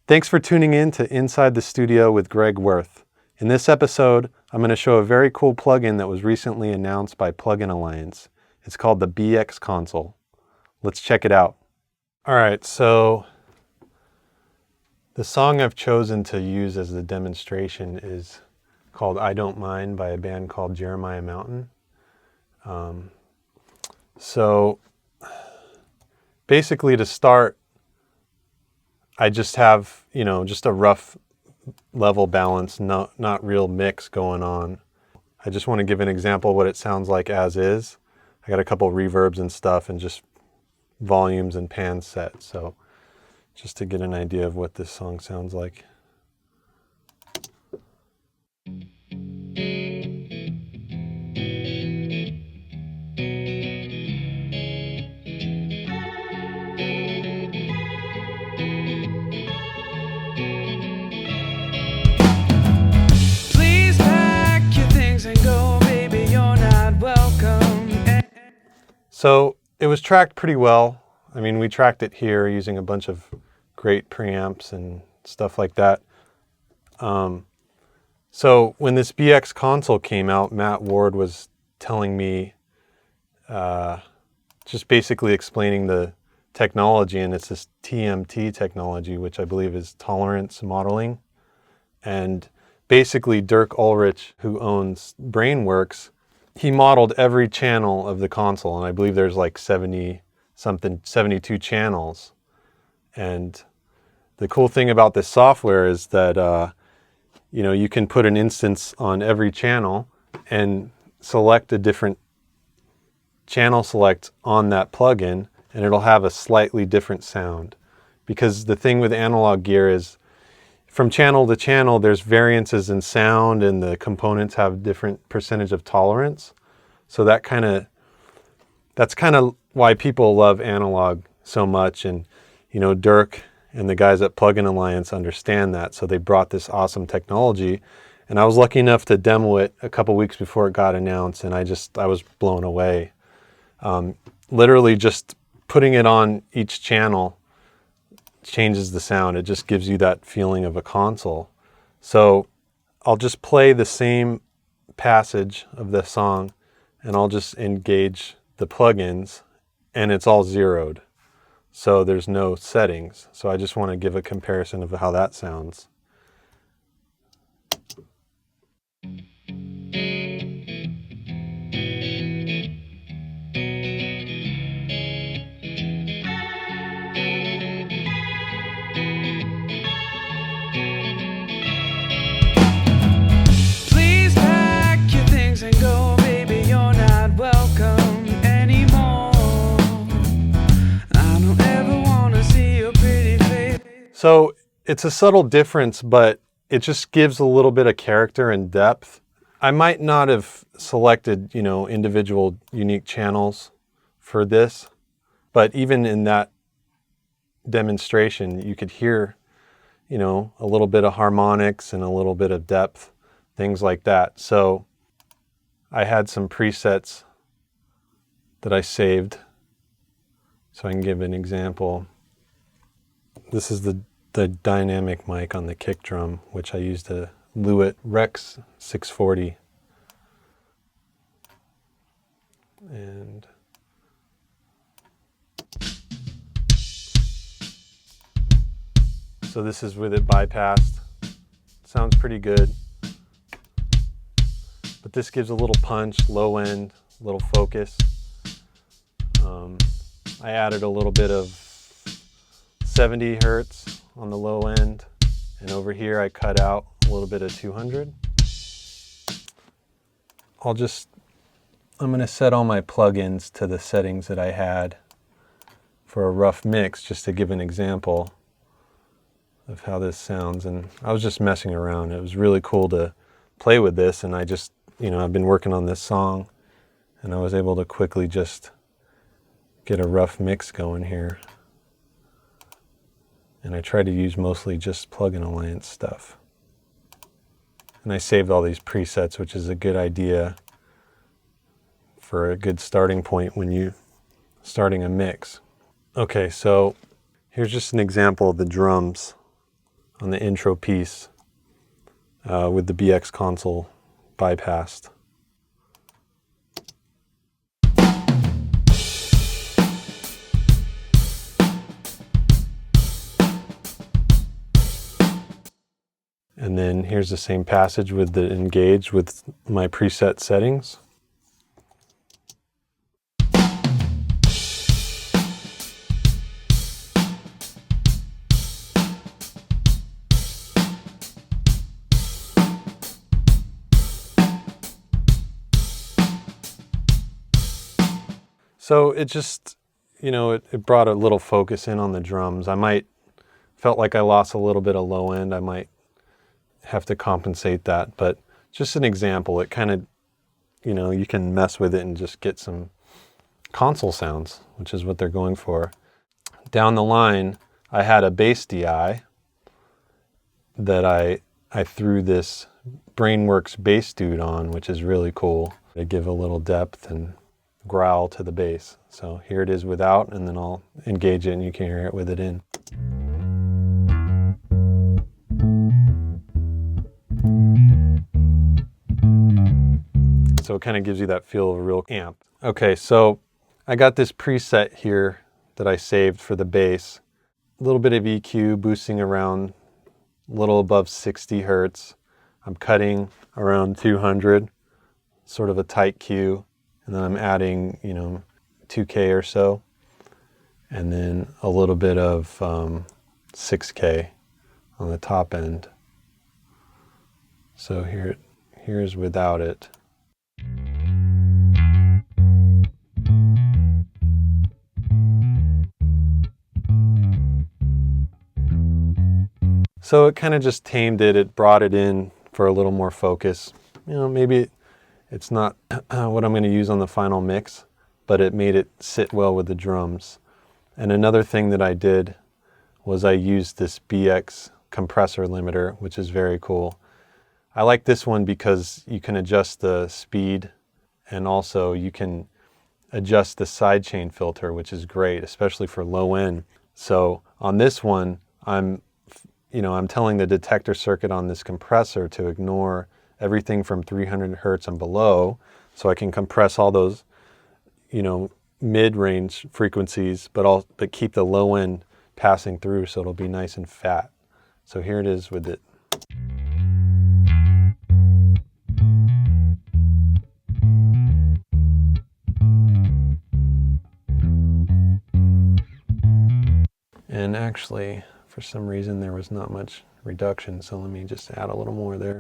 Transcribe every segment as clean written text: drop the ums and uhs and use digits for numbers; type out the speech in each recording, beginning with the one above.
Thanks for tuning in to Inside the Studio with Greg Wurth. In this episode, I'm going to show a very cool plugin that was recently announced by Plugin Alliance. It's called the BX Console. Let's check it out. All right, so the song I've chosen to use as the demonstration is called I Don't Mind by a band called Jeremiah Mountain. So basically to start, I just have, just a rough level balance, not real mix going on. I just want to give an example of what it sounds like as is. I got a couple reverbs and stuff and just volumes and pans set. So just to get an idea of what this song sounds like. So it was tracked pretty well. I mean, we tracked it here using a bunch of great preamps and stuff like that. So when this BX console came out, Matt Ward was telling me, just basically explaining the technology, and it's this TMT technology, which I believe is tolerance modeling. And basically Dirk Ulrich, who owns Brainworks, he modeled every channel of the console, and I believe there's like 72 channels. And the cool thing about this software is that, you can put an instance on every channel and select a different channel select on that plugin, and it'll have a slightly different sound. Because the thing with analog gear is, from channel to channel, there's variances in sound, and the components have different percentage of tolerance. So that's kind of why people love analog so much. And, Dirk and the guys at Plugin Alliance understand that. So they brought this awesome technology. And I was lucky enough to demo it a couple weeks before it got announced. And I was blown away. Literally just putting it on each channel changes the sound. It just gives you that feeling of a console. So I'll just play the same passage of the song, and I'll just engage the plugins, and it's all zeroed. So there's no settings. So I just want to give a comparison of how that sounds. So it's a subtle difference, but it just gives a little bit of character and depth. I might not have selected, individual unique channels for this, but even in that demonstration, you could hear, a little bit of harmonics and a little bit of depth, things like that. So I had some presets that I saved, so I can give an example. This is the dynamic mic on the kick drum, which I used a Lewitt Rex 640. And so this is with it bypassed. Sounds pretty good. But this gives a little punch, low end, a little focus. I added a little bit of 70 hertz on the low end, and over here I cut out a little bit of 200. I'm going to set all my plugins to the settings that I had for a rough mix, just to give an example of how this sounds. And I was just messing around. It was really cool to play with this, and I've been working on this song, and I was able to quickly just get a rough mix going here. And I try to use mostly just Plugin Alliance stuff. And I saved all these presets, which is a good idea for a good starting point when you're starting a mix. Okay, so here's just an example of the drums. on the intro piece with the BX console bypassed. And then here's the same passage with the engage with my preset settings. So it just, you know, it brought a little focus in on the drums. Felt like I lost a little bit of low end. I might have to compensate that, but just an example. It kind of, you know, you can mess with it and just get some console sounds, which is what they're going for. Down the line, I had a bass DI that I threw this Brainworks bass dude on, which is really cool. To give a little depth and growl to the bass. So here it is without, and then I'll engage it and you can hear it with it in. So it kind of gives you that feel of a real amp. Okay, so I got this preset here that I saved for the bass. A little bit of EQ boosting around a little above 60 Hertz. I'm cutting around 200, sort of a tight Q. And then I'm adding, you know, 2K or so. And then a little bit of 6K on the top end. So here's without it. So it kind of just tamed it. It brought it in for a little more focus. You know, maybe it's not what I'm going to use on the final mix, but it made it sit well with the drums. And another thing that I did was I used this BX compressor limiter, which is very cool. I like this one because you can adjust the speed, and also you can adjust the sidechain filter, which is great, especially for low end. So on this one, I'm telling the detector circuit on this compressor to ignore everything from 300 Hertz and below, so I can compress all those, you know, mid-range frequencies, but keep the low end passing through, so it'll be nice and fat. So here it is with it. And actually, for some reason, there was not much reduction, so let me just add a little more there.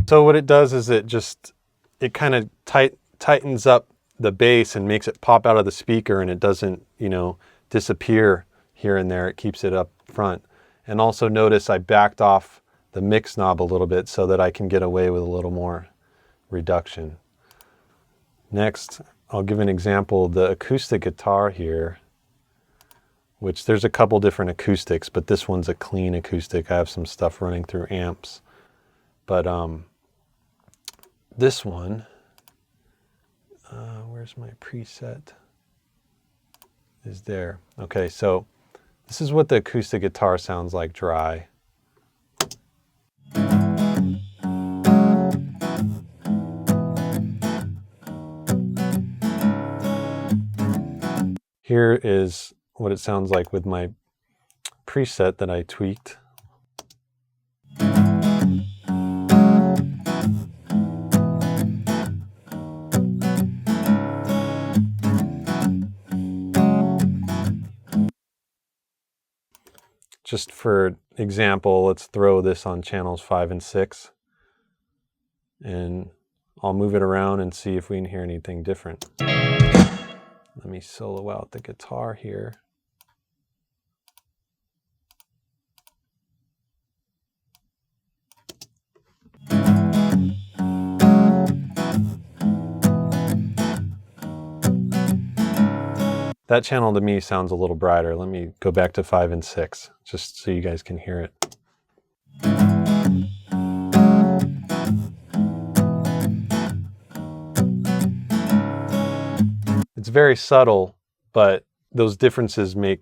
So what it does is it kind of tightens up the bass and makes it pop out of the speaker, and it doesn't, you know, disappear here and there. It keeps it up front. And also notice I backed off the mix knob a little bit so that I can get away with a little more reduction. Next, I'll give an example. The acoustic guitar here, which there's a couple different acoustics, but this one's a clean acoustic. I have some stuff running through amps. But this one, where's my preset? Is there. Okay, so this is what the acoustic guitar sounds like dry. Here is what it sounds like with my preset that I tweaked. Just for example, let's throw this on channels 5 and 6. And I'll move it around and see if we can hear anything different. Let me solo out the guitar here. That channel to me sounds a little brighter. Let me go back to 5 and 6, just so you guys can hear it. very subtle, but those differences make,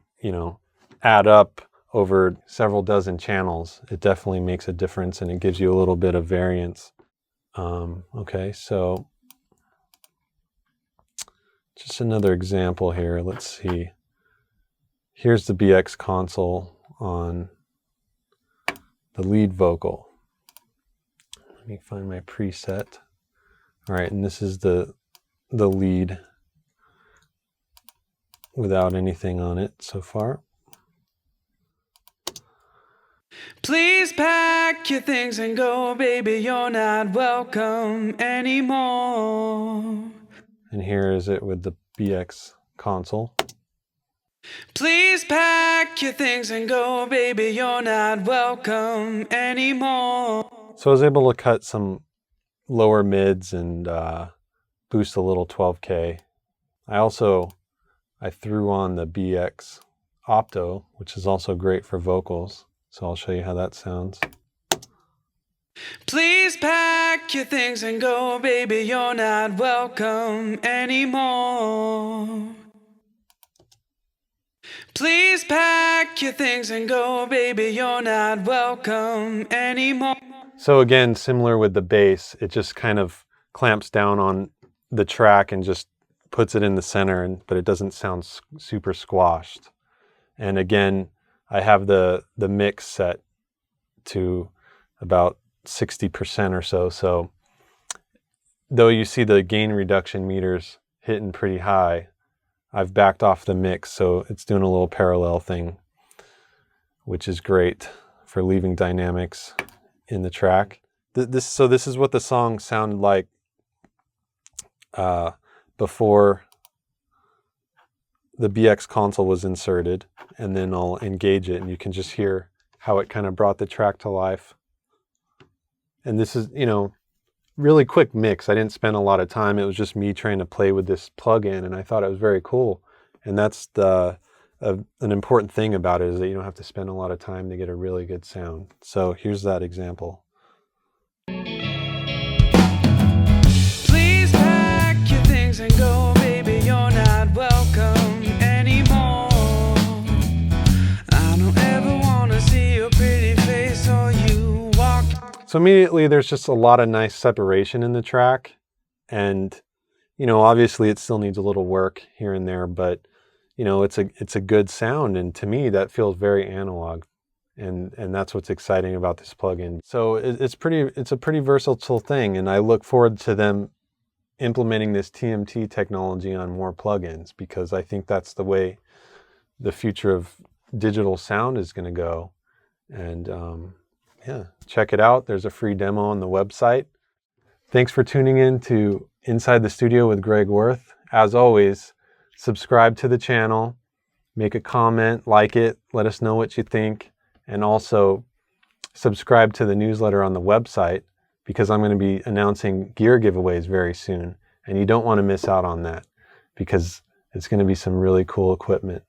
add up over several dozen channels. It definitely makes a difference, and it gives you a little bit of variance. Okay, so just another example here. Let's see. Here's the BX console on the lead vocal. Let me find my preset. All right, and this is the lead without anything on it so far. Please pack your things and go, baby, you're not welcome anymore. And here is it with the BX console. Please pack your things and go, baby, you're not welcome anymore. So I was able to cut some lower mids and boost a little 12K. I threw on the BX Opto, which is also great for vocals. So I'll show you how that sounds. Please pack your things and go, baby, you're not welcome anymore. Please pack your things and go, baby, you're not welcome anymore. So again, similar with the bass, it just kind of clamps down on the track and just puts it in the center, but it doesn't sound super squashed. And again, I have the mix set to about 60% or so. So though you see the gain reduction meters hitting pretty high, I've backed off the mix, so it's doing a little parallel thing, which is great for leaving dynamics in the track. So this is what the song sounded like before the BX console was inserted, and then I'll engage it and you can just hear how it kind of brought the track to life. And this is, really quick mix. I didn't spend a lot of time. It was just me trying to play with this plugin, and I thought it was very cool. And that's an important thing about it, is that you don't have to spend a lot of time to get a really good sound. So here's that example. Please pack your things and go, baby, you're not welcome anymore. I don't ever want to see your pretty face or you walk. So immediately there's just a lot of nice separation in the track. And, obviously it still needs a little work here and there, but, it's a good sound. And to me, that feels very analog. And that's what's exciting about this plugin. So it's a pretty versatile thing. And I look forward to them implementing this TMT technology on more plugins, because I think that's the way the future of digital sound is going to go. And yeah, check it out. There's a free demo on the website. Thanks for tuning in to Inside the Studio with Greg Wurth. As always, subscribe to the channel, make a comment, like it, let us know what you think, and also subscribe to the newsletter on the website, because I'm going to be announcing gear giveaways very soon, and you don't want to miss out on that, because it's going to be some really cool equipment.